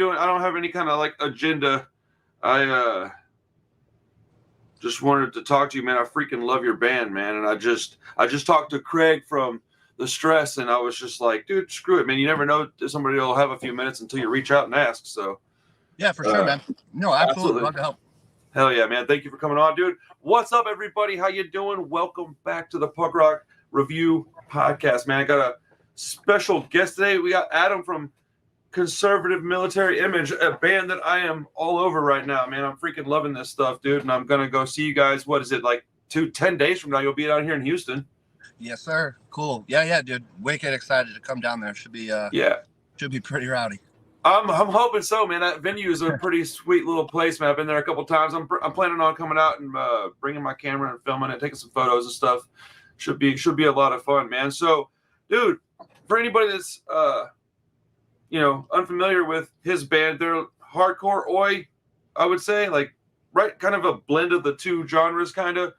I don't have any kind of like agenda. I just wanted to talk to you, man. I freaking love your band, man. And I just talked to Craig from The Stress, and I was just like, dude, screw it, man. You never know, somebody will have a few minutes until you reach out and ask. So yeah, for sure, man. No, absolutely. Love to help. Hell yeah, man. Thank you for coming on, dude. What's up, everybody? How you doing? Welcome back to the Punk Rock Review Podcast, man. I got a special guest today. We got Adam from Conservative Military Image, a band that I am all over right now, man. I'm freaking loving this stuff, dude. And I'm going to go see you guys. What is it, like 10 days from now? You'll be out here in Houston. Yes, sir. Cool. Yeah, dude. Wicked excited to come down there. Should be pretty rowdy. I'm hoping so, man. That venue is a pretty sweet little place, man. I've been there a couple times. I'm planning on coming out and bringing my camera and filming it, taking some photos and stuff. Should be a lot of fun, man. So, dude, for anybody that's unfamiliar with his band, they're hardcore oi, I would say, like, right, kind of a blend of the two genres, kind of.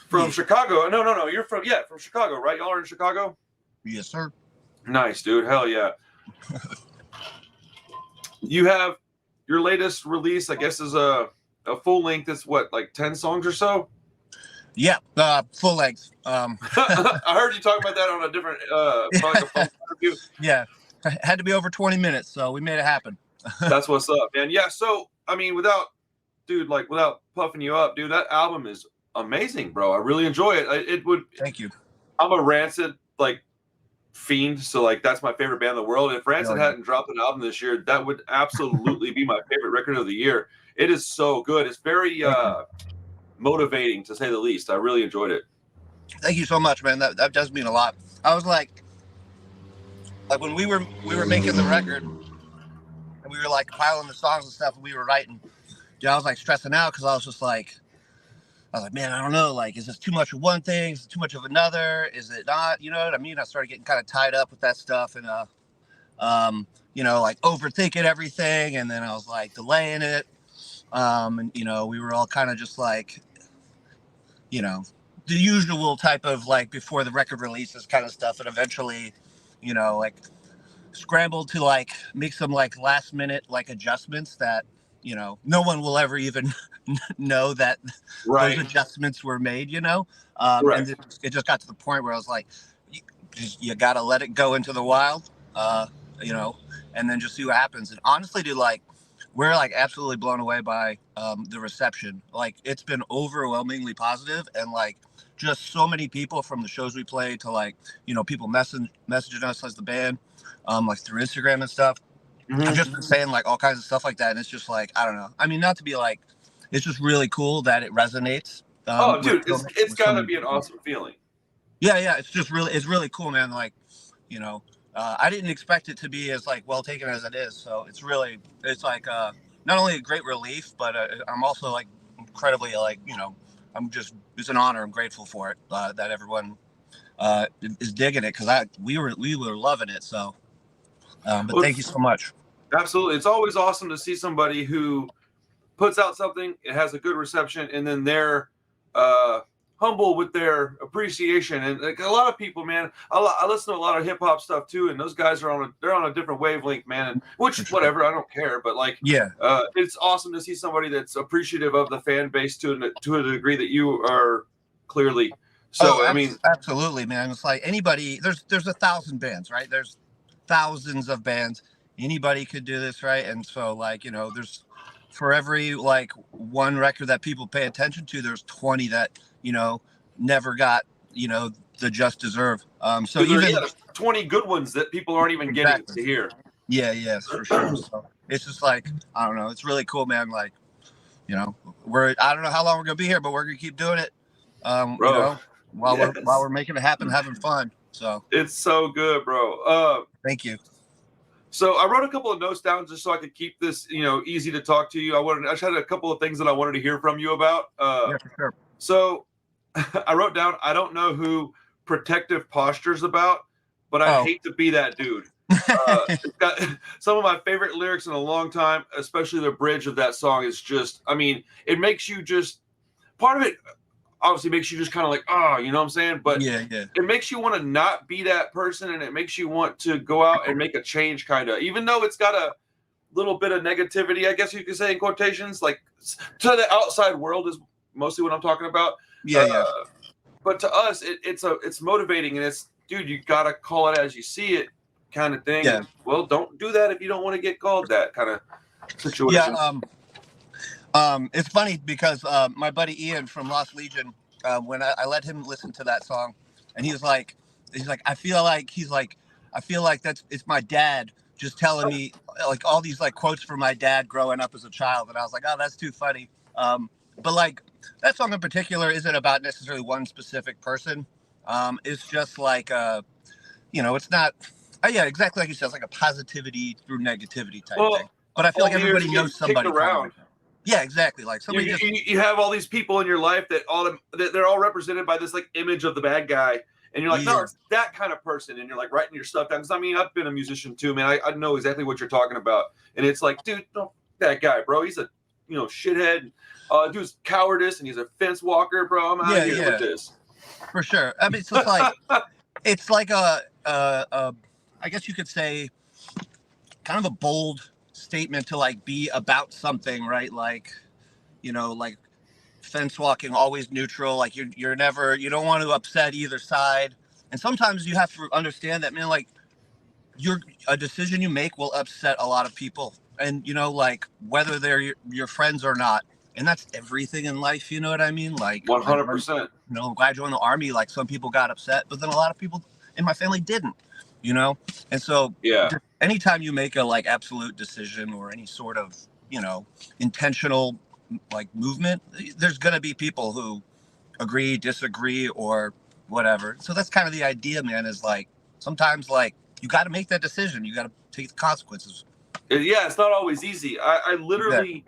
From Chicago. No, you're from Chicago, right? Y'all are in Chicago? Yes, sir. Nice, dude. Hell yeah. You have your latest release, I guess, is a full length. It's what, like 10 songs or so? Yeah, full length. I heard you talk about that on a different probably a phone interview. Yeah, it had to be over 20 minutes, so we made it happen. That's what's up, man. Yeah, so I mean, without puffing you up, dude, that album is amazing, bro. I really enjoy it. Thank you. I'm a Rancid fiend, so like that's my favorite band in the world. If Rancid hadn't dropped an album this year, that would absolutely be my favorite record of the year. It is so good. It's very motivating, to say the least. I really enjoyed it. Thank you so much, man. That does mean a lot. I was like when we were making the record and we were like piling the songs and stuff and we were writing, dude, I was like stressing out because I was like, man, I don't know. Like, is this too much of one thing? Is it too much of another? Is it not? You know what I mean? I started getting kind of tied up with that stuff and, like overthinking everything. And then I was like delaying it. And, we were all kind of just like, the usual type of like before the record releases kind of stuff. And eventually, like scrambled to like make some like last minute like adjustments that, no one will ever even know that those adjustments were made, and it just got to the point where I was like, you got to let it go into the wild, and then just see what happens. And honestly, dude, like, we're like absolutely blown away by the reception. Like, it's been overwhelmingly positive, and like just so many people from the shows we play to like, people messaging us as the band, like through Instagram and stuff. Mm-hmm. I've just been saying like all kinds of stuff like that, and it's just like, I don't know. I mean, not to be like, it's just really cool that it resonates. Dude, it's got to be an awesome feeling. Yeah, it's really cool, man. Like, I didn't expect it to be as like well taken as it is. So it's like not only a great relief, but I'm also like incredibly like, it's an honor. I'm grateful for it that everyone is digging it because we were loving it. So. But thank you so much. Absolutely. It's always awesome to see somebody who puts out something, it has a good reception, and then they're humble with their appreciation. And like a lot of people, man, I listen to a lot of hip hop stuff too, and those guys are on a different wavelength, man. And which whatever, I don't care. But like, it's awesome to see somebody that's appreciative of the fan base to a degree that you are clearly. So I mean, absolutely, man. It's like anybody. There's 1,000 bands, right? There's thousands of bands. Anybody could do this, right? And so like, there's for every like one record that people pay attention to, there's 20 that, never got, the just deserve. So there's 20 good ones that people aren't even getting to hear. Yeah, for sure. So it's just like, I don't know. It's really cool, man. Like, I don't know how long we're going to be here, but we're going to keep doing it. While we're making it happen, having fun. So it's so good, bro. Thank you. So I wrote a couple of notes down just so I could keep this, easy to talk to you. I just had a couple of things that I wanted to hear from you about. Yeah, for sure. So I wrote down, I don't know who Protective Posture's about, but I hate to be that dude. It's got some of my favorite lyrics in a long time, especially the bridge of that song is just, I mean, it makes you just, part of it obviously makes you just kind of like, you know what I'm saying? But it makes you want to not be that person, and it makes you want to go out and make a change, kind of, even though it's got little bit of negativity, I guess you could say, in quotations, like to the outside world is mostly what I'm talking about. Yeah. But to us, it's motivating, and it's, dude, you gotta call it as you see it, kind of thing. Yeah. Well, don't do that if you don't want to get called that kind of situation. Yeah. It's funny because my buddy Ian from Lost Legion, when I let him listen to that song, and he's like, I feel like it's my dad just telling me like all these like quotes from my dad growing up as a child, and I was like, oh, that's too funny. But like that song in particular isn't about necessarily one specific person. It's just like it's not. Yeah, exactly like you said. It's like a positivity through negativity type thing. But I feel like everybody knows somebody around. Yeah, exactly. Like somebody you have all these people in your life that they're all represented by this like image of the bad guy, and you're like, no, it's that kind of person, and you're like writing your stuff down. Because I mean, I've been a musician too, man. I know exactly what you're talking about, and it's like, dude, no, that guy, bro, he's a shithead. Dude's cowardice, and he's a fence walker, bro. I'm out of here with this. For sure. I mean, it's just like it's like I guess you could say, kind of a bold statement to like be about something, right? Like, like fence walking, always neutral. Like you don't want to upset either side. And sometimes you have to understand that, man, like a decision you make will upset a lot of people. And, like whether they're your friends or not. And that's everything in life. You know what I mean? Like 100%. When I joined the army, like some people got upset, but then a lot of people in my family didn't, And so anytime you make a like absolute decision or any sort of, intentional like movement, there's going to be people who agree, disagree, or whatever. So that's kind of the idea, man, is like sometimes like you got to make that decision. You got to take the consequences. Yeah, it's not always easy. I literally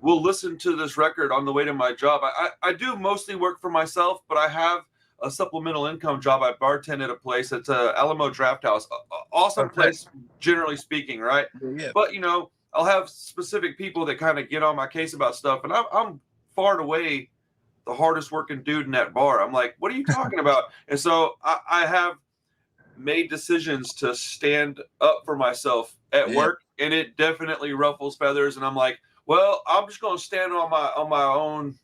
will listen to this record on the way to my job. I do mostly work for myself, but I have a supplemental income job. I bartend at a place. It's Alamo Draft House. Awesome place, generally speaking, right? Yeah. But, I'll have specific people that kind of get on my case about stuff, and I'm far and away the hardest working dude in that bar. I'm like, what are you talking about? And so I have made decisions to stand up for myself at work, and it definitely ruffles feathers. And I'm like, well, I'm just going to stand on my own,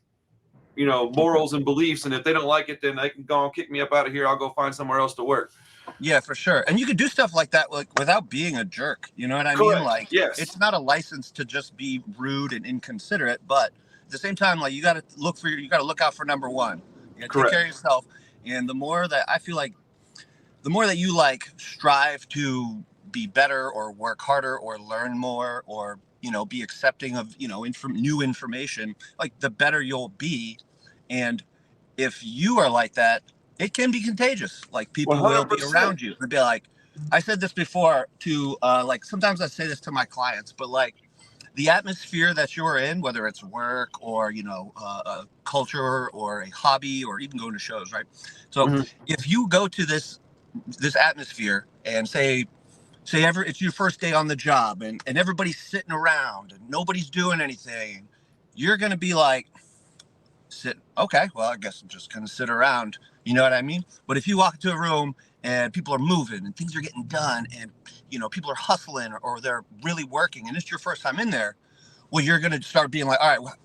morals and beliefs. And if they don't like it, then they can go and kick me up out of here. I'll go find somewhere else to work. Yeah, for sure. And you could do stuff like that like without being a jerk. You know what I mean? Like, it's not a license to just be rude and inconsiderate, but at the same time, like you got to look out for number one. You got to take care of yourself. And the more that I feel like, the more that you like strive to be better or work harder or learn more or, be accepting of, new information, like the better you'll be. And if you are like that, it can be contagious. Like people 100%. Will be around you. They'll be like, I said this before to like sometimes I say this to my clients, but like the atmosphere that you're in, whether it's work or a culture or a hobby or even going to shows, right? So if you go to this atmosphere and say it's your first day on the job and everybody's sitting around and nobody's doing anything, you're gonna be like, okay, well, I guess I'm just gonna sit around. You know what I mean? But if you walk into a room and people are moving and things are getting done and, people are hustling or they're really working and it's your first time in there, well, you're going to start being like, all right,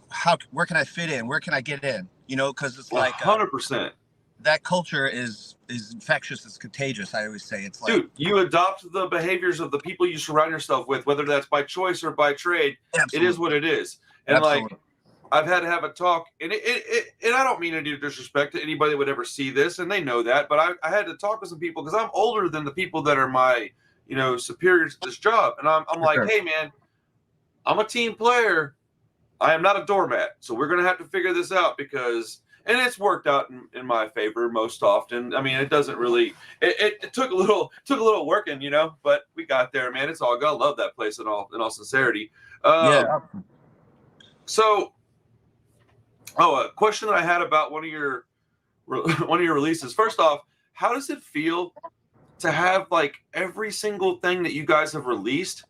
where can I fit in? Where can I get in? Because it's like 100%. That culture is infectious. It's contagious. I always say it's like, dude, you adopt the behaviors of the people you surround yourself with, whether that's by choice or by trade. Absolutely. It is what it is. And absolutely. Like, I've had to have a talk, and and I don't mean any disrespect to anybody that would ever see this, and they know that, but I had to talk to some people because I'm older than the people that are my, superiors to this job. And I'm like, hey, man, I'm a team player. I am not a doormat. So we're going to have to figure this out because, and it's worked out in my favor most often. I mean, it doesn't really, it took a little working, but we got there, man. It's all good. I love that place in all sincerity. So, a question that I had about one of your releases. First off, how does it feel to have like every single thing that you guys have released?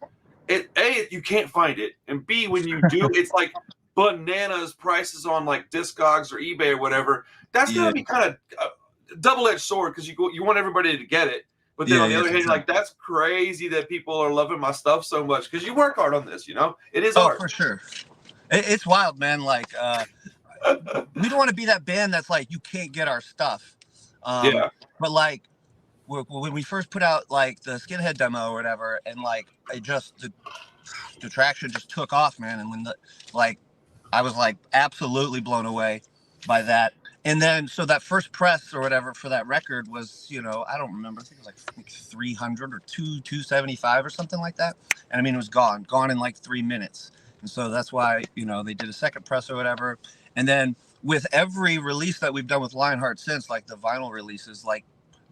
You can't find it, and B, when you do, it's like bananas prices on like Discogs or eBay or whatever. That's gonna be kind of a double-edged sword because you want everybody to get it, But then Yeah, on the yeah, other for hand, sure. like, that's crazy that people are loving my stuff so much because you work hard on this, you know? It is Oh, art. for sure. It's wild, man. Like, we don't want to be that band that's like, you can't get our stuff. Yeah. But like, when we first put out like the Skinhead demo or whatever, and like, it just, the traction just took off, man. And when like, I was like absolutely blown away by that. And then, so that first press or whatever for that record was, you know, I don't remember. I think it was like 300 or 275 or something like that. And I mean, it was gone in like 3 minutes. And so that's why, you know, they did a second press or whatever. And then with every release that we've done with Lionheart since, like the vinyl releases, like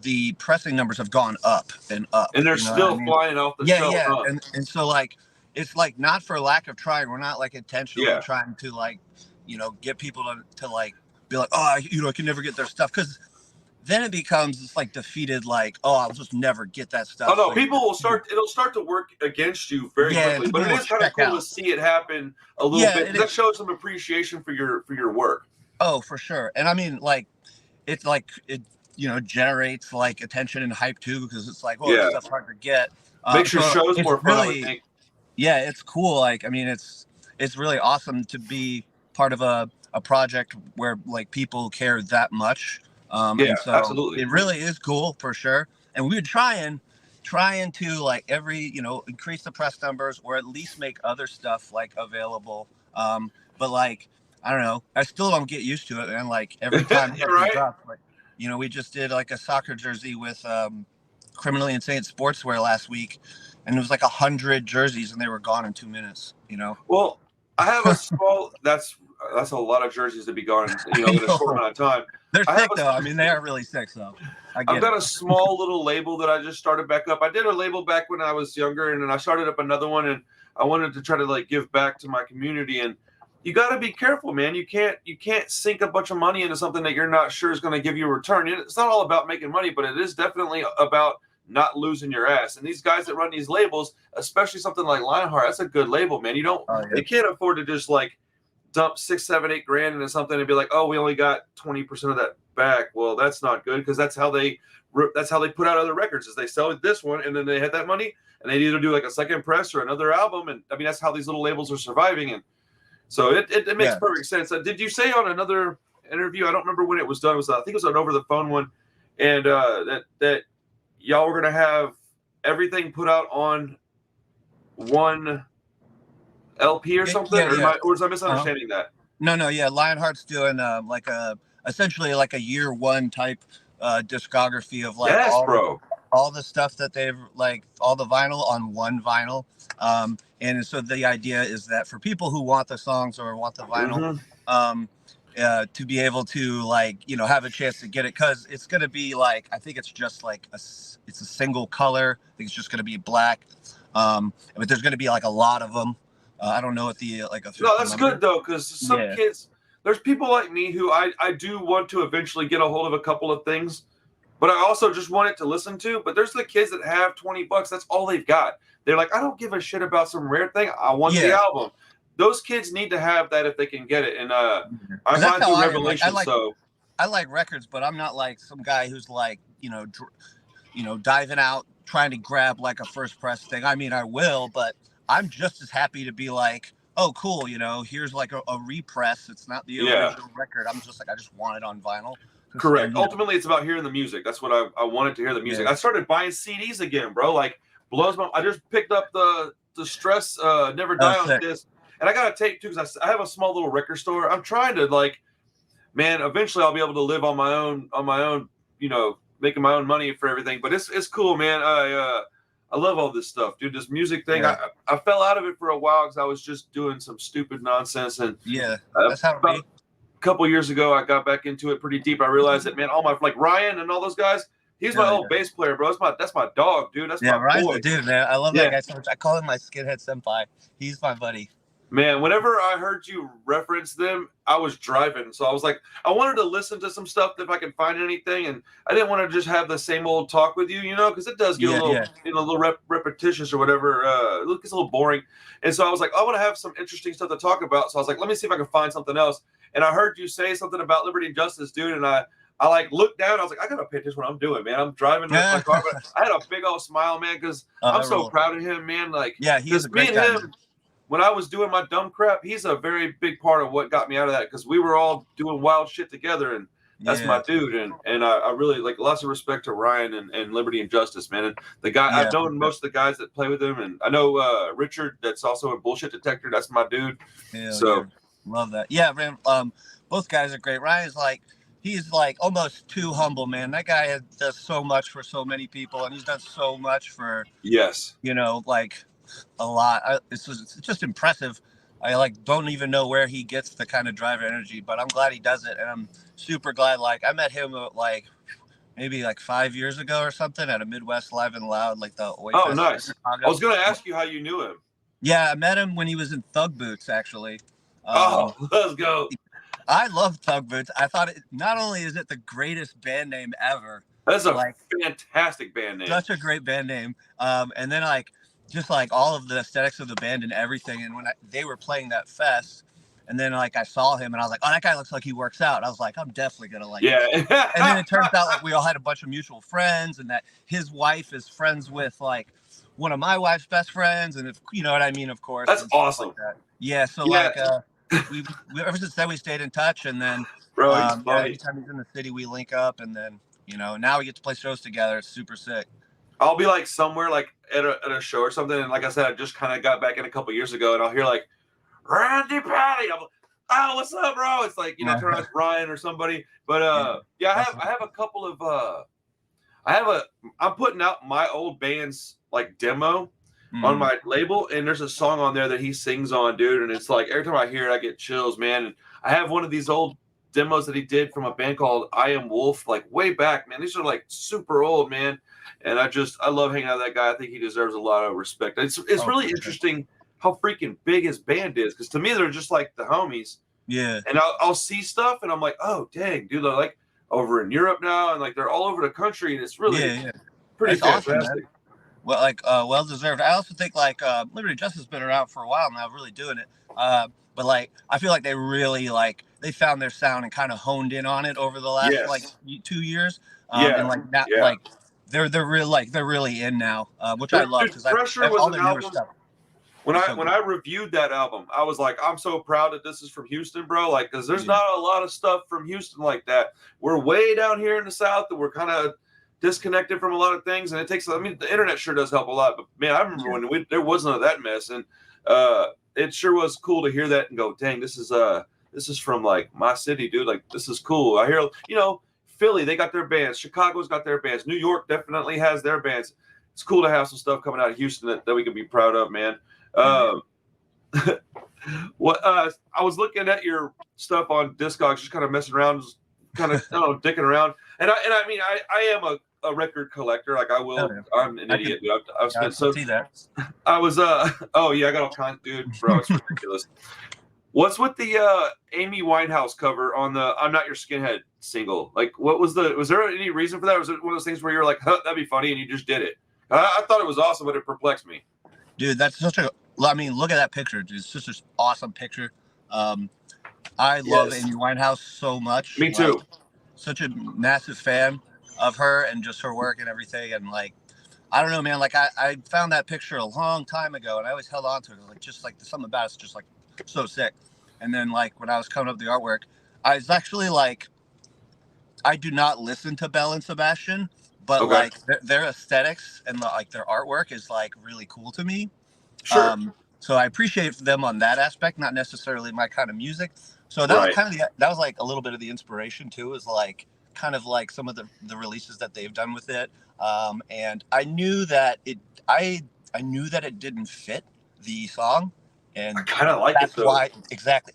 the pressing numbers have gone up and up. And they're You know what I still mean? flying off the Yeah, shelf, yeah. huh? And so like, it's like not for lack of trying. We're not like intentionally Yeah. trying to like, you know, get people to like be like, oh, you know, I can never get their stuff, because then it becomes this like defeated, like, oh, I'll just never get that Oh stuff. no, So people will it'll start to work against you very yeah, quickly. people But it will is kind of check cool to out. see it happen a little Yeah, bit. it That is. shows some appreciation for your work. Oh, for sure. And I mean, like, it's like it, you know, generates like attention and hype too, because it's like, oh, this Yeah. stuff's hard to get. Makes your So shows it's more fun, I would really, think. yeah, it's cool. Like, I mean, it's really awesome to be part of a project where like people care that much. Yeah, And so absolutely. it really is cool for sure. And we were trying to like you know, increase the press numbers or at least make other stuff like available. But like, I don't know, I still don't get used to it. And like every time You're something right. drops, like, you know, we just did like a soccer jersey with Criminally Insane Sportswear last week, and it was like 100 jerseys, and they were gone in 2 minutes. You know. Well, I have a small. That's a lot of jerseys to be gone, you know, I in a short know. amount of time. They're I have sick though. I mean, they are really sick. So I I've get got it. a small little label that I just started back up. I did a label back when I was younger, and then I started up another one, and I wanted to try to like give back to my community. And you got to be careful, man. You can't sink a bunch of money into something that you're not sure is going to give you a return. It's not all about making money, but it is definitely about not losing your ass. And these guys that run these labels, especially something like Lionheart, that's a good label, man. They can't afford to just like dump 6, 7, 8 grand into something and be like, oh, we only got 20% of that back. Well, that's not good, because that's how they put out other records, is they sell this one and then they had that money and they either do like a second press or another album. And I mean, that's how these little labels are surviving. And so it makes perfect sense. Did you say on another interview, I don't remember when it was done, I think it was an over the phone one, and that y'all were gonna have everything put out on one LP or something? Yeah. Or was I misunderstanding that? No, yeah. Lionheart's doing like essentially like a year one type discography of like Yes, bro. all the stuff that they've like, all the vinyl on one vinyl. And so the idea is that for people who want the songs or want the vinyl, to be able to like, you know, have a chance to get it, because it's going to be like, I think it's just like it's a single color. I think it's just going to be black. But there's going to be like a lot of them. I don't know what the like official No, that's number. good though, because some kids, there's people like me who I do want to eventually get a hold of a couple of things, but I also just want it to listen to. But there's the kids that have $20, that's all they've got. They're like, I don't give a shit about some rare thing. I want the album. Those kids need to have that if they can get it. And I'm going through Revelation, so I like records, but I'm not like some guy who's like, you know, diving out trying to grab like a first press thing. I mean, I will, but I'm just as happy to be like, oh, cool, you know, here's like a repress. It's not the original record. I'm just like, I just want it on vinyl. Correct. Ultimately, it's about hearing the music. That's what I wanted to hear, the music. I started buying CDs again, bro. Like, blows my. I just picked up the Stress Never Die on disc, and I got a tape too, because I have a small little record store. I'm trying to like, man. Eventually, I'll be able to live on my own. You know, making my own money for everything. But it's cool, man. I love all this stuff, dude. This music thing, I fell out of it for a while because I was just doing some stupid nonsense. And that's how it be. A couple years ago, I got back into it pretty deep. I realized that, man, all my like Ryan and all those guys, he's my old bass player, bro. That's my dog, dude. That's my Ryan's boy. The dude, man. I love that guy so much. I call him my skinhead senpai. He's my buddy. Man, whenever I heard you reference them, I was driving. So I was like, I wanted to listen to some stuff if I could find anything. And I didn't want to just have the same old talk with you, you know, because it does get a little, you know, a little repetitious or whatever. It gets a little boring. And so I was like, I want to have some interesting stuff to talk about. So I was like, let me see if I can find something else. And I heard you say something about liberty and justice, dude. And I I like looked down. I was like, I gotta pay attention to what I'm doing, man. I'm driving my car, but I had a big old smile, man, because I'm so proud of him, man. Like, yeah, he is a great me and guy, him, man. when I was doing my dumb crap, he's a very big part of what got me out of that, because we were all doing wild shit together, and that's my dude. And I really like lots of respect to Ryan and Liberty and Justice, man. And the guy I've known most of the guys that play with him, and I know Richard, that's also a Bullshit Detector. That's my dude. So love that. Yeah, man. Both guys are great. Ryan's like, he's like almost too humble, man. That guy does so much for so many people, and he's done so much for you know, like a lot. It's just impressive. I like don't even know where he gets the kind of drive energy, but I'm glad he does it, and I'm super glad. Like I met him like maybe like 5 years ago or something at a Midwest Live and Loud, like the oh nice. I was gonna ask you how you knew him. Yeah, I met him when he was in Thug Boots, actually. Let's go. I love Thug Boots. I thought not only is it the greatest band name ever. That's a fantastic band name. Such a great band name. And then like just like all of the aesthetics of the band and everything. And when they were playing that fest, and then like I saw him and I was like, oh, that guy looks like he works out. I was like, I'm definitely gonna like him. And then it turns out like we all had a bunch of mutual friends, and that his wife is friends with like one of my wife's best friends, and if you know what I mean, of course. That's awesome. Like that. Yeah, so like we ever since then we stayed in touch, and then anytime he's in the city we link up, and then you know now we get to play shows together. It's super sick. I'll be like somewhere like at a show or something, and like I said, I just kind of got back in a couple years ago, and I'll hear like Randall Patty. I'm like, oh, what's up, bro? It's like, you know, turn on Ryan or somebody. But I have a couple of I'm putting out my old band's like demo on my label, and there's a song on there that he sings on, dude, and it's like every time I hear it I get chills, man. And I have one of these old demos that he did from a band called I Am Wolf, like way back, man. These are like super old, man. And I love hanging out with that guy. I think he deserves a lot of respect. It's really interesting how freaking big his band is, because to me they're just like the homies. Yeah. And I'll see stuff and I'm like, oh dang, dude, they're like over in Europe now, and like they're all over the country, and it's really pretty fantastic. Awesome, well, like well deserved. I also think like Liberty Justice has been around for a while now, really doing it. But like I feel like they really like they found their sound and kind of honed in on it over the last like 2 years. And like that like they're really in now, which I love, because Pressure was an album. When I reviewed that album, I was like, I'm so proud that this is from Houston, bro. Like, because there's not a lot of stuff from Houston like that. We're way down here in the South, and we're kind of disconnected from a lot of things, and it takes. I mean, the internet sure does help a lot. But man, I remember when there was none of that mess, and it sure was cool to hear that and go, dang, this is from like my city, dude. Like, this is cool. I hear, you know, Philly, they got their bands. Chicago's got their bands. New York definitely has their bands. It's cool to have some stuff coming out of Houston that we can be proud of, man. What I was looking at your stuff on Discogs, just kind of messing around, just kind of dicking around, and I mean I am a record collector. Like I will, I'm an idiot. I've spent so. See that. I was oh yeah, I got all kinds, dude, bro. It's ridiculous. What's with the Amy Winehouse cover on the "I'm Not Your Skinhead" single? Like, was there any reason for that? Or was it one of those things where you're like, huh, that'd be funny, and you just did it? I thought it was awesome, but it perplexed me. Dude, that's such a. I mean, look at that picture, dude. It's just an awesome picture. I love Amy Winehouse so much. Me too. Like, such a massive fan of her and just her work and everything. And like, I don't know, man. Like, I found that picture a long time ago, and I always held on to it. Like, just like something about it's just like so sick. And then like when I was coming up with the artwork, I was actually like, I do not listen to Belle and Sebastian, but like their aesthetics and like their artwork is like really cool to me. Sure. So I appreciate them on that aspect, not necessarily my kind of music. So that was kind of that was like a little bit of the inspiration too, is like kind of like some of the releases that they've done with it. And I knew that I knew that it didn't fit the song, and I kind of like it. That's why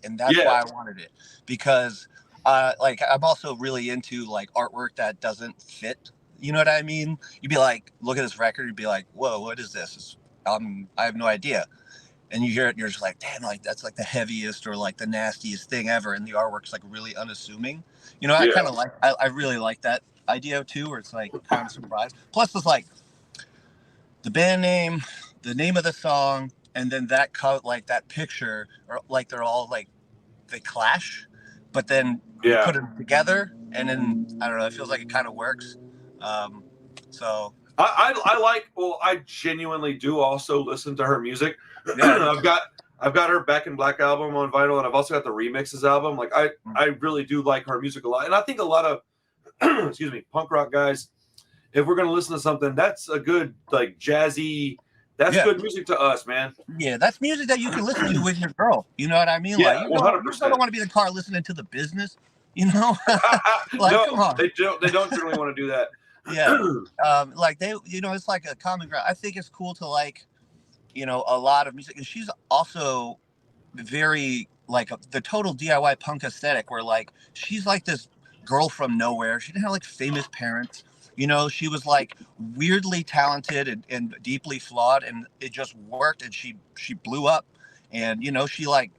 and that's why I wanted it, because like I'm also really into like artwork that doesn't fit. You know what I mean? You'd be like, look at this record, you'd be like, whoa, what is this? I have no idea. And you hear it and you're just like, damn, like that's like the heaviest or like the nastiest thing ever. And the artwork's like really unassuming. You know, I kind of like, I really like that idea too, where it's like kind of surprised. Plus it's like the band name, the name of the song, and then that like that picture, or like they're all like, they clash, but then you put them together and then I don't know, it feels like it kind of works. So I like. Well, I genuinely do also listen to her music. yeah, I've got her Back in Black album on vinyl, and I've also got the remixes album. Like I really do like her music a lot, and I think a lot of excuse me, punk rock guys, if we're gonna listen to something, that's a good like jazzy. That's good music to us, man. Yeah, that's music that you can listen to with your girl. You know what I mean? Yeah, Like, one hundred you still don't percent. want to be in the car listening to The Business, you know? Like, No, come on. they don't. They don't generally want to do that. Yeah. Like they, you know, it's like a common ground. I think it's cool to like, you know, a lot of music. And she's also very like the total DIY punk aesthetic where like she's like this girl from nowhere. She didn't have like famous parents. You know, she was like weirdly talented and deeply flawed, and it just worked. And she blew up, and you know, she like,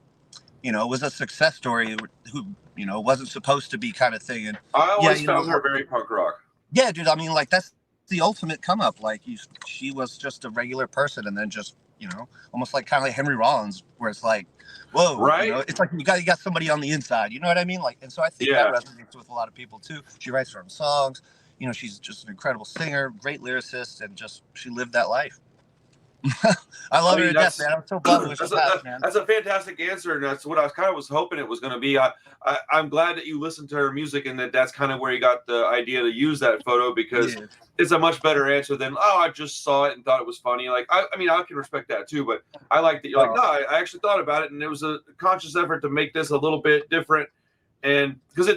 you know, was a success story who, you know, wasn't supposed to be kind of thing. And I yeah, always you found know, her very punk rock. yeah, dude. I mean, like that's the ultimate come up. Like she was just a regular person, and then just, you know, almost like kind of like Henry Rollins, where it's like, whoa, Right? you know, it's like you got somebody on the inside. You know what I mean? Like, and so I think that resonates with a lot of people too. She writes her own songs. You know, she's just an incredible singer, great lyricist, and just she lived that life. I love her to death, man. I'm so bummed when she passed, man. That's a fantastic answer, and that's what I kind of was hoping it was going to be. I'm glad that you listened to her music, and that's kind of where you got the idea to use that photo, because it's a much better answer than, oh, I just saw it and thought it was funny. Like I mean, I can respect that too, but I like that you're like, no, I actually thought about it, and it was a conscious effort to make this a little bit different, and because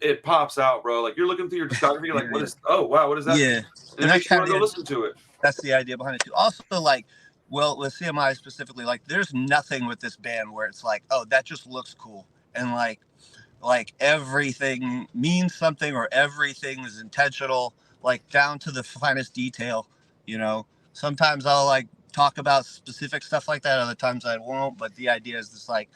it pops out, bro. Like you're looking through your discography, you're like, what is? Oh wow, what is that? Yeah, and it makes you want to go listen to it. That's the idea behind it too. Also, like, well, with CMI specifically, like, there's nothing with this band where it's like, oh, that just looks cool, and like everything means something or everything is intentional, like down to the finest detail. You know, sometimes I'll like talk about specific stuff like that. Other times I won't. But the idea is just like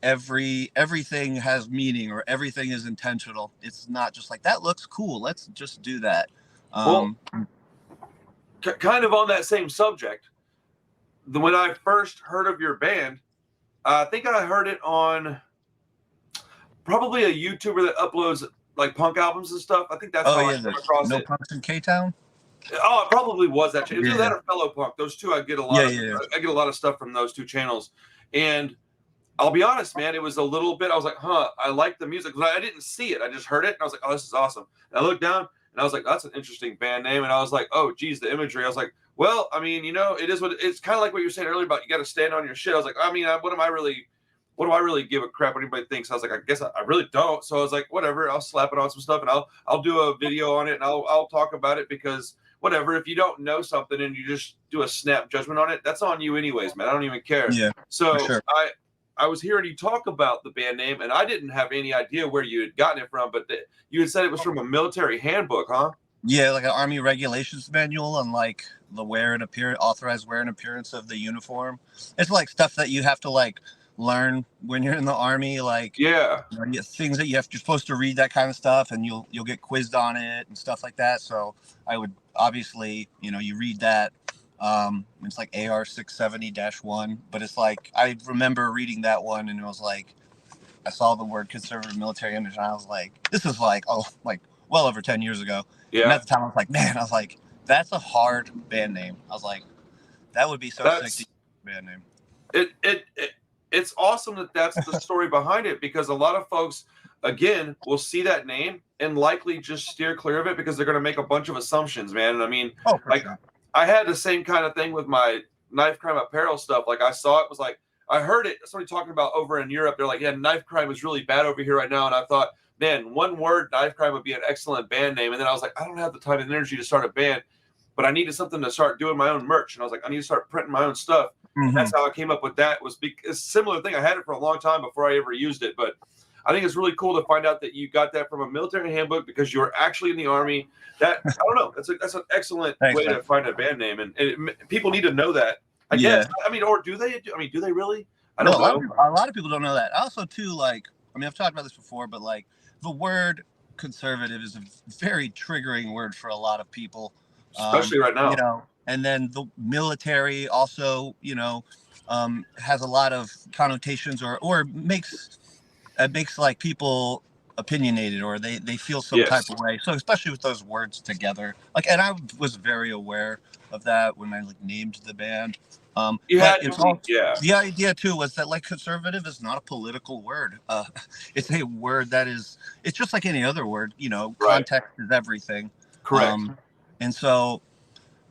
everything has meaning or everything is intentional. It's not just like that looks cool. Let's just do that. Kind of on that same subject, when I first heard of your band, I think I heard it on probably a YouTuber that uploads like punk albums and stuff. I think that's how I came across No it. Punks in K-Town? Oh, it probably was that channel. Either that or Fellow Punk. Those two, I get a lot. I get a lot of stuff from those two channels, and I'll be honest, man, it was a little bit. I was like, huh, I like the music, but I didn't see it. I just heard it, and I was like, oh, this is awesome. And I looked down. And I was like, that's an interesting band name. And I was like, oh, geez, the imagery. I was like, well, I mean, you know, it is what it's kind of like what you were saying earlier about you got to stand on your shit. I was like, I mean, what do I really give a crap what anybody thinks? I was like, I guess I really don't. So I was like, whatever, I'll slap it on some stuff and I'll do a video on it and I'll talk about it, because whatever, if you don't know something and you just do a snap judgment on it, that's on you anyways, man. I don't even care. Yeah. So I was hearing you talk about the band name, and I didn't have any idea where you had gotten it from, but you had said it was from a military handbook, huh? Yeah, like an Army regulations manual on like the authorized wear and appearance of the uniform. It's like stuff that you have to like learn when you're in the Army, like you know, things that you're supposed to read, that kind of stuff, and you'll get quizzed on it and stuff like that. So I would obviously, you know, you read that. It's like AR 670-1, but it's like I remember reading that one, and it was like I saw the word conservative military image, and I was like, this is like well over 10 years ago. Yeah. And at the time, I was like, man, that's a hard band name. I was like, that would be so sick to use a band name. It's awesome that that's the story behind it, because a lot of folks, again, will see that name and likely just steer clear of it because they're going to make a bunch of assumptions, man. And I mean, sure. I had the same kind of thing with my knife crime apparel stuff. Like I saw it was like, I heard it, somebody talking about over in Europe. They're like, yeah, knife crime is really bad over here right now. And I thought, man, one word, knife crime, would be an excellent band name. And then I was like, I don't have the time and energy to start a band, but I needed something to start doing my own merch. And I was like, I need to start printing my own stuff. Mm-hmm. And that's how I came up with that. It's a similar thing. I had it for a long time before I ever used it, but I think it's really cool to find out that you got that from a military handbook because you were actually in the Army. That, I don't know, that's an excellent way to find a band name, and people need to know that. I guess. I mean, or do they? I mean, do they really? I don't know. A lot of people don't know that. Also, too, like, I mean, I've talked about this before, but like the word conservative is a very triggering word for a lot of people, especially right now. You know, and then the military also, you know, has a lot of connotations or makes like people opinionated, or they feel some Yes. type of way. So especially with those words together, like, and I was very aware of that when I like named the band. You But had it's to be, all, yeah. the idea too was that like conservative is not a political word. It's a word that is, it's just like any other word, you know, Right. context is everything. Correct. And so,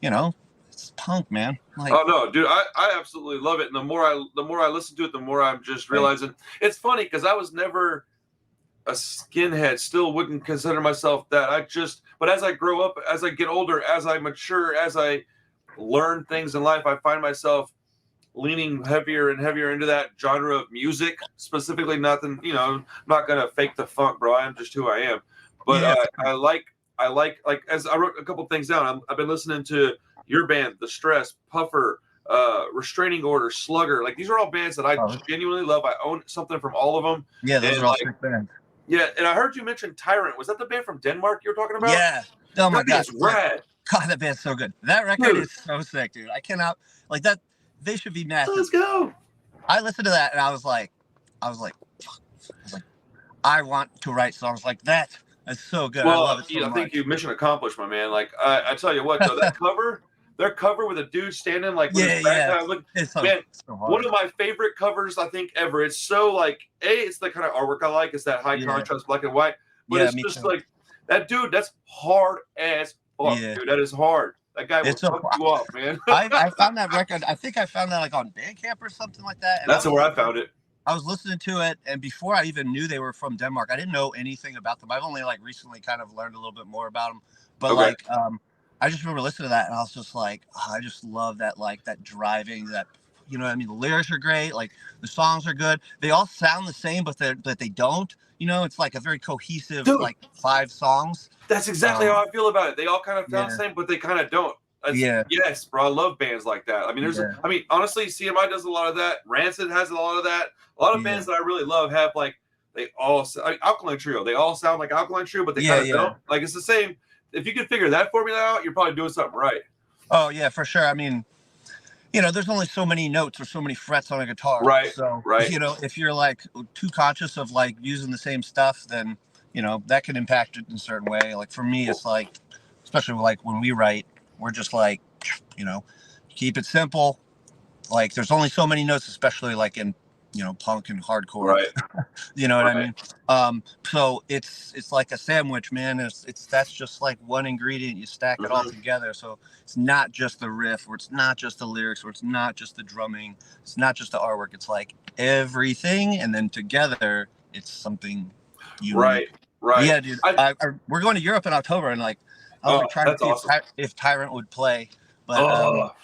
you know, it's punk, man. Like, Oh no, dude, I absolutely love it. And the more I listen to it, the more I'm just realizing it's funny because I was never a skinhead, still wouldn't consider myself that. But as I grow up, as I get older, as I mature, as I learn things in life, I find myself leaning heavier and heavier into that genre of music, specifically. Nothing, you know, I'm not gonna fake the funk, bro. I'm just who I am. But yeah, I like as I wrote a couple things down. I've been listening to your band, The Stress, Puffer, Restraining Order, Slugger. Like these are all bands that I genuinely love. I own something from all of them. yeah, those And are all like, sick bands. yeah, and I heard you mention Tyrant. Was that the band from Denmark you were talking about? Yeah. Oh my That god, band's rad. God, that band's so good. That record Dude. is so sick, dude. I cannot, like, that. They should be massive. Let's go. I listened to that and I was like, I want to write songs like that. That's so good. Well, I love it so I much. think you mission accomplished, my man. Like I tell you what, though, their cover with a dude standing like with his back down. Look, it's so, man, so hard. one of my favorite covers I think ever. It's so like it's the kind of artwork I like. It's that high contrast black and white, but it's just like that dude. That's hard as fuck, dude. That is hard. That guy will fuck you off, man. I found that record. I think I found that like on Bandcamp or something like that. And that's where I found it. I was listening to it, and before I even knew they were from Denmark, I didn't know anything about them. I've only like recently kind of learned a little bit more about them. But like, I just remember listening to that, and I was just like, oh, I just love that, like that driving, that, you know what I mean? The lyrics are great, like the songs are good. They all sound the same, but they don't. You know, it's like a very cohesive, like 5 songs. That's exactly how I feel about it. They all kind of sound the same, but they kind of don't. Yes, bro. I love bands like that. I mean, I mean, honestly, CMI does a lot of that. Rancid has a lot of that. A lot of bands that I really love have like Alkaline Trio. They all sound like Alkaline Trio, but they kind of don't. Like it's the same. If you can figure that formula out, you're probably doing something right. Oh yeah, for sure. I mean, you know, there's only so many notes or so many frets on a guitar. Right. So, right. You know, if you're like too conscious of like using the same stuff, then, you know, that can impact it in a certain way. Like for me, it's like, especially like when we write, we're just like, you know, keep it simple. Like there's only so many notes, especially like in, you know, punk and hardcore. Right. You know what I mean? So it's like a sandwich, man. That's just like one ingredient. You stack it all together. So it's not just the riff, or it's not just the lyrics, or it's not just the drumming. It's not just the artwork. It's like everything, and then together it's something unique. Right. But yeah, dude. We're going to Europe in October, and like I was like trying to see if Tyrant would play, but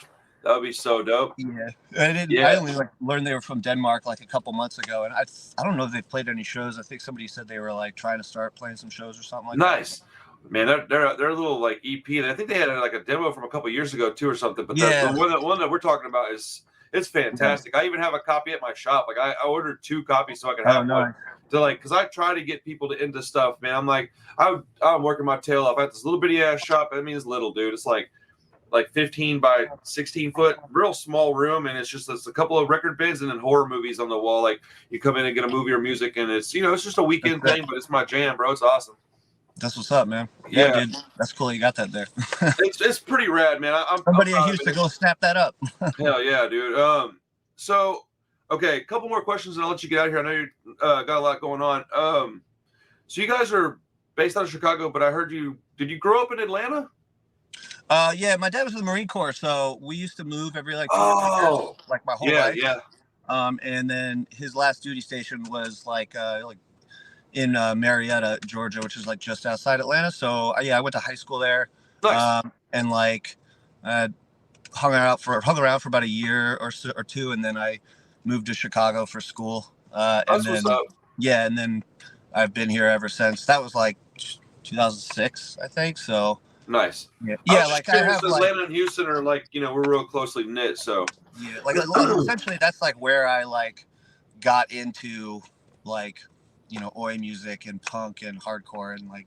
that would be so dope. Yeah, I only like learned they were from Denmark like a couple months ago, and I don't know if they've played any shows. I think somebody said they were like trying to start playing some shows or something like that. Nice, man. They're a little like EP. And I think they had like a demo from a couple years ago too, or something. But the one that we're talking about it's fantastic. I even have a copy at my shop. Like I ordered 2 copies so I could have one. To like, because I try to get people to into stuff, man. I'm like, I'm working my tail off. I have this little bitty ass shop. I mean, it's little, dude. It's like 15 by 16 foot, real small room, and it's a couple of record bins and then horror movies on the wall. Like you come in and get a movie or music, and it's it's just a weekend thing, but it's my jam, bro. It's awesome. That's what's up, man. Yeah, dude, that's cool. You got that there. it's pretty rad, man. Somebody in Houston go snap that up. Hell yeah, dude. So okay, a couple more questions, and I'll let you get out of here. I know you got a lot going on. So you guys are based out of Chicago, but I heard did you grow up in Atlanta? Yeah, my dad was in the Marine Corps, so we used to move every like 2 years, like my whole life. Yeah. And then his last duty station was like in Marietta, Georgia, which is like just outside Atlanta. So I went to high school there. Nice. And like hung around for about a year or 2, and then I moved to Chicago for school. That's what's up. Yeah, and then I've been here ever since. That was like 2006, I think. So. Nice. Yeah. Like I have Atlanta and Houston are like we're real closely knit. So yeah, like essentially that's like where I like got into like oi music and punk and hardcore, and like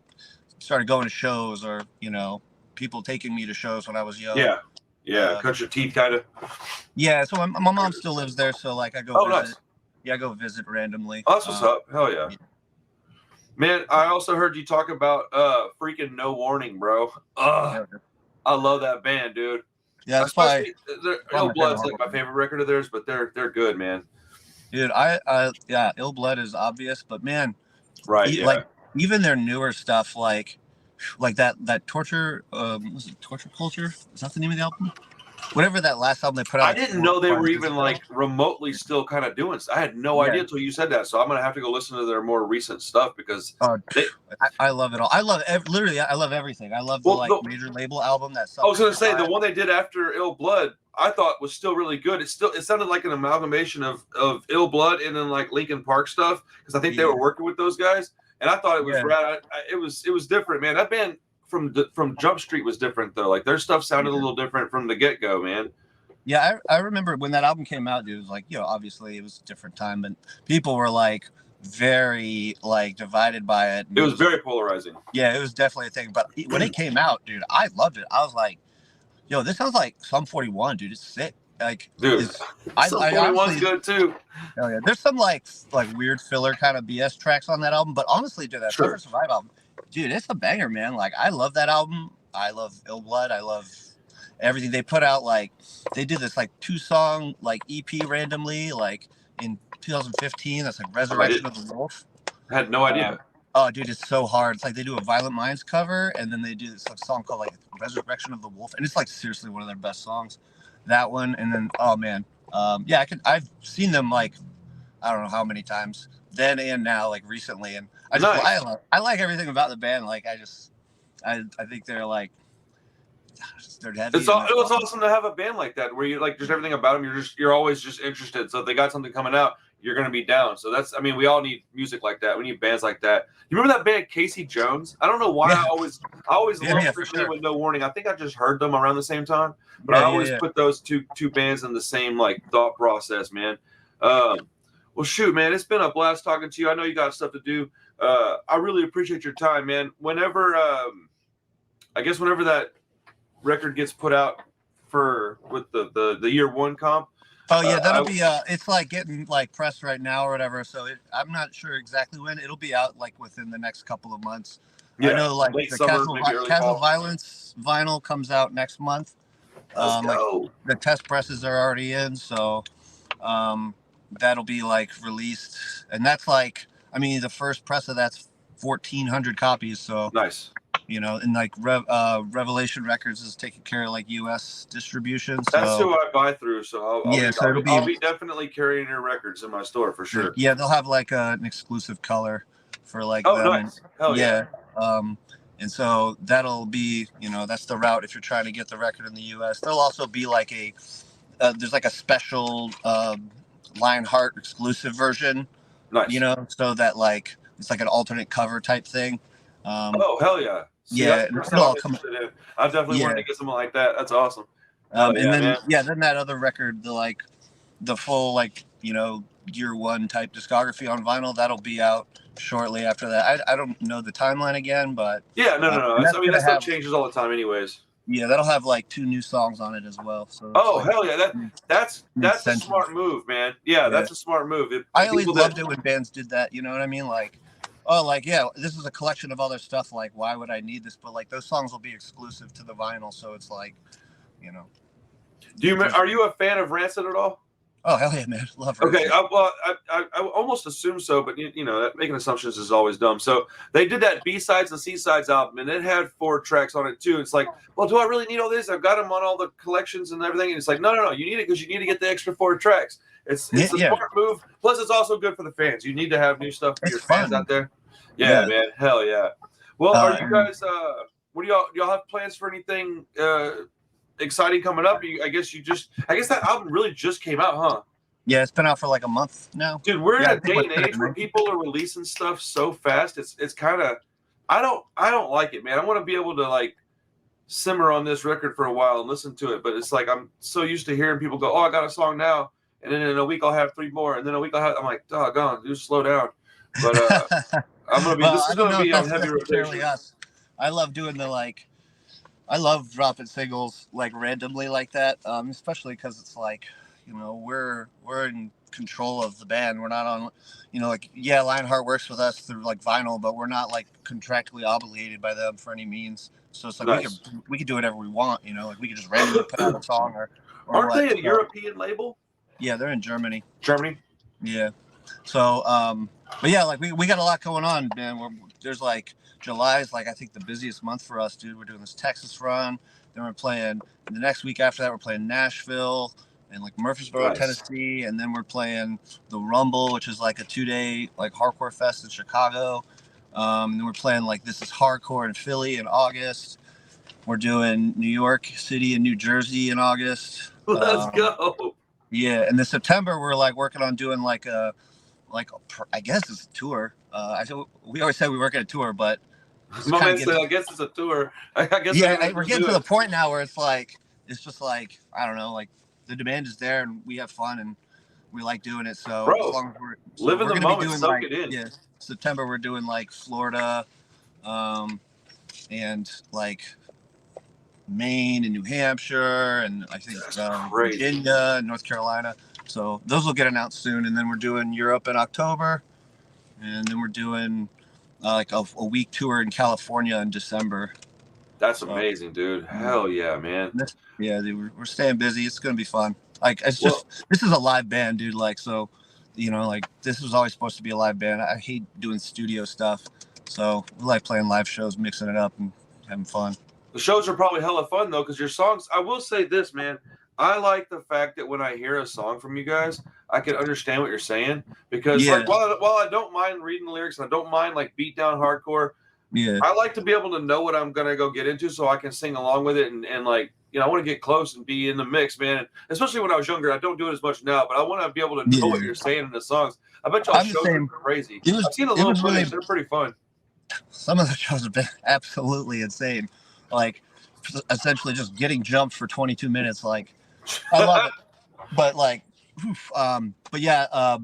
started going to shows, or people taking me to shows when I was young. Yeah. Cut your teeth, kind of. Yeah. So my mom still lives there, so like I go visit. Nice. Yeah, I go visit randomly. Oh, that's what's up. Hell yeah. Man, I also heard you talk about freaking No Warning, bro. Yeah, I love that band, dude. yeah, it's probably, Especially probably Ill my favorite Blood's like hardcore my band. favorite record of theirs, but they're good, man. Dude, yeah, Ill Blood is obvious, but man, Right, yeah. like even their newer stuff, like that torture, was it Torture Culture? Is that the name of the album? Whatever that last album they put out I like didn't four know they five were years even ago. like remotely still kind of doing. I had no Yeah. idea until you said that. So I'm gonna have to go listen to their more recent stuff because they. I love it all. I love literally. I love everything. I love the Well, like major label album that I was Suffers gonna say the Survive. one they did after Ill Blood, I thought was still really good. It sounded like an amalgamation of Ill Blood and then like Linkin Park stuff because I think they Yeah, were working with those guys, and I thought it was yeah, rad. It was different, man. That band from Jump Street was different though. Like their stuff sounded a yeah. little different from the get go, man. Yeah, I remember when that album came out, dude. It was like, obviously it was a different time, but people were like very like divided by it. And It it was was, very polarizing, yeah, it was definitely a thing. But when it came out, dude, I loved it. I was like, yo, this sounds like Sum 41, dude. It's sick. Like, dude. is Some I 41's honestly, good too. hell yeah. There's some like weird filler kind of BS tracks on that album, but honestly, dude, that Suffer Sure. Survive album, dude, it's a banger, man. Like, I love that album. I love Ill Blood. I love everything they put out. Like, they did this like 2-song like EP randomly, like in 2015. That's like Resurrection of the Wolf. I had no idea. Oh, dude, it's so hard. It's like they do a Violent Minds cover, and then they do this like, song called like Resurrection of the Wolf, and it's like seriously one of their best songs. That one, and then oh man, yeah, I've seen them like I don't know how many times then and now, like recently, and Nice. I like everything about the band. Like I think they're like they're heavy. It was awesome to have a band like that where you like just everything about them. You're always just interested. So if they got something coming out, you're gonna be down. So I mean, we all need music like that. We need bands like that. You remember that band Casey Jones? I don't know why I always loved for them sure. with No Warning. I think I just heard them around the same time, but I always put those two bands in the same like thought process, man. Well, shoot, man, it's been a blast talking to you. I know you got stuff to do. I really appreciate your time, man. Whenever I guess whenever that record gets put out with the year one comp. Oh yeah, that'll be it's like getting like pressed right now or whatever. So I'm not sure exactly when it'll be out. Like within the next couple of months. Yeah, I know like late the summer, maybe early Casual fall. Violence vinyl comes out next month. Let's go. Like the test presses are already in, so that'll be like released, and that's like I mean the first press of that's 1,400 copies. So nice. And like Revelation Records is taking care of like U.S. distribution. So that's who I buy through. So I'll be definitely carrying your records in my store for sure. Yeah, they'll have like an exclusive color for like them. Nice. Hell yeah. And so that'll be that's the route if you're trying to get the record in the U.S. There'll also be like there's like a special Lionheart exclusive version. Nice. So that like it's like an alternate cover type thing. Oh hell yeah. See, yeah, I definitely wanted to get something like that. That's awesome. And then then that other record, the full like year one type discography on vinyl, that'll be out shortly after that. I don't know the timeline again, but yeah, no. I mean that stuff changes all the time, anyways. Yeah, that'll have like 2 new songs on it as well. So hell yeah, that's a smart move, man. Yeah, that's a smart move. I always loved it when bands did that. You know what I mean? Like, oh, like yeah, this is a collection of other stuff. Like, why would I need this? But like, those songs will be exclusive to the vinyl, so it's like, Are you a fan of Rancid at all? Oh hell yeah, man, love Rancid. Okay, I almost assume so, but making assumptions is always dumb. So they did that B-sides and C-sides album, and it had 4 tracks on it too. It's like, well, do I really need all this? I've got them on all the collections and everything. And it's like, no, you need it because you need to get the extra 4 tracks. It's a smart move. Plus, it's also good for the fans. You need to have new stuff for your fans out there. Yeah, man, hell yeah. Well, are you guys? What do y'all have plans for anything exciting coming up? I guess that album really just came out, huh? Yeah, it's been out for like a month now. Dude, we're in a day and age where people are releasing stuff so fast. It's kind of I don't like it, man. I want to be able to like simmer on this record for a while and listen to it, but it's like I'm so used to hearing people go, "Oh, I got a song now," and then in a week I'll have 3 more, and then a week I'm like, "Doggone, dude, slow down." But I'm gonna be. This is gonna be on heavy rotation. I love doing I love dropping singles like randomly like that, especially because it's like we're in control of the band. We're not on, you know, like, yeah, Lionheart works with us through like vinyl, but we're not like contractually obligated by them for any means. So it's like Nice. we could do whatever we want, you know, like we could just randomly put out a song or Aren't what. they a So, European label? yeah, they're in Germany. Germany? Yeah. So, but yeah, like we got a lot going on, man. There's like July is like I think the busiest month for us, dude. We're doing this Texas run. Then we're playing the next week after that. We're playing Nashville and like Murfreesboro, Nice. Tennessee, and then we're playing the Rumble, which is like a 2-day like hardcore fest in Chicago. And then we're playing like This Is Hardcore in Philly in August. We're doing New York City and New Jersey in August. Let's go. Yeah, and in September we're like working on doing like I guess it's a tour. We always say we work at a tour, but My man said, I guess it's a tour. I guess yeah, we're getting to the point now where it's just like I don't know, like the demand is there and we have fun and we like doing it. So bro, as long as we're living the moment, doing soak like, it in. yeah, September we're doing like Florida, and like Maine and New Hampshire and I think Virginia and North Carolina. So those will get announced soon, and then we're doing Europe in October, and then we're doing like a week tour in California in December. That's amazing, dude. Hell yeah, man. Yeah, dude, we're staying busy. It's gonna be fun. Like it's just this is a live band, dude. Like so, you know, like this was always supposed to be a live band. I hate doing studio stuff, so we like playing live shows, mixing it up, and having fun. The shows are probably hella fun though, because your songs. I will say this, man. I like the fact that when I hear a song from you guys, I can understand what you're saying. Because like while I don't mind reading the lyrics and I don't mind like beat down hardcore, I like to be able to know what I'm gonna go get into so I can sing along with it and like, you know, I want to get close and be in the mix, man. And especially when I was younger, I don't do it as much now, but I want to be able to know what you're saying in the songs. I bet y'all shows are crazy. I've seen the little footage; they're pretty fun. Some of the shows have been absolutely insane. Like essentially just getting jumped for 22 minutes. Like I love it, but like, but yeah.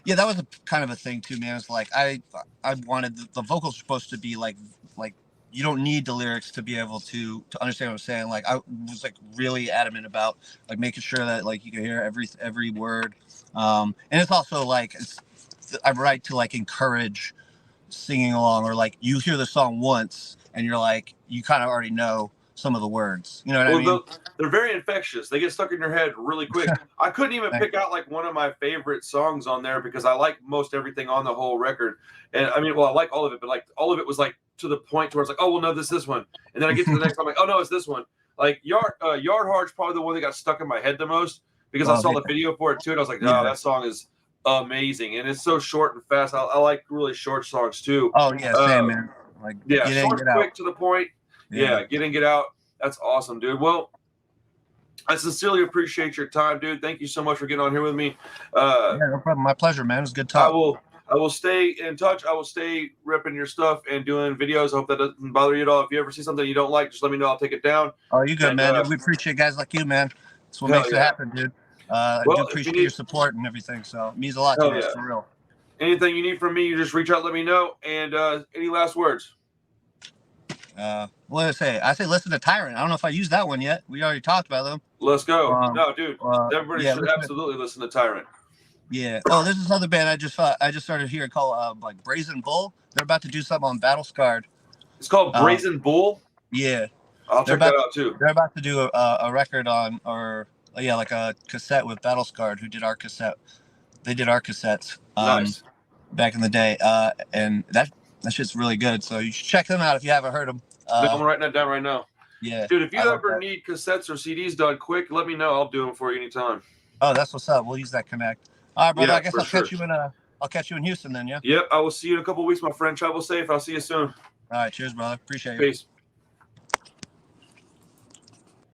Yeah, that was a kind of a thing too, man. It's like I wanted the vocals were supposed to be like you don't need the lyrics to be able to understand what I'm saying. Like I was like really adamant about like making sure that like you can hear every word. And it's also like I write to like encourage singing along, or like you hear the song once and you're like you kind of already know some of the words. You know what I mean? They're very infectious. They get stuck in your head really quick. I couldn't even pick out like one of my favorite songs on there because I like most everything on the whole record. And I mean, well, I like all of it, but like all of it was like to the point where it's like, oh, well, no, this one. And then I get to the next one, I'm like, oh, no, it's this one. Like Yard Hard's probably the one that got stuck in my head the most because I saw the video for it too. And I was like, no, that song is amazing. And it's so short and fast. I like really short songs too. Oh, yeah, same, man. Like, short, quick, to the point. Yeah, get in, get out. That's awesome, dude. Well, I sincerely appreciate your time, dude. Thank you so much for getting on here with me. Yeah, no problem. My pleasure, man. It was a good talk. I will stay in touch. I will stay ripping your stuff and doing videos. I hope that doesn't bother you at all. If you ever see something you don't like, just let me know. I'll take it down. Oh, you good, man. We appreciate guys like you, man. That's what makes it happen, dude. I do appreciate your support and everything. So it means a lot to us, for real. Anything you need from me, you just reach out, let me know. And any last words? What did I say? I say listen to Tyrant. I don't know if I used that one yet. We already talked about them. Let's go. No, dude. Everybody should absolutely listen to Tyrant. Yeah. Oh, there's this other band I just started hearing called like Brazen Bull. They're about to do something on Battle Scarred. It's called Brazen Bull? Yeah. I'll check that out too. They're about to do a record on, or like a cassette with Battle Scarred, who did our cassette. They did our cassettes nice. Back in the day. And that shit's really good. So you should check them out if you haven't heard them. I'm writing that down right now. Yeah. Dude, if you ever need cassettes or CDs done quick, let me know. I'll do them for you anytime. Oh, that's what's up. We'll use that connect. All right, brother. I guess I'll catch you in Houston then, yeah? Yep. I will see you in a couple of weeks, my friend. Travel safe. I'll see you soon. All right. Cheers, brother. Appreciate it. Peace.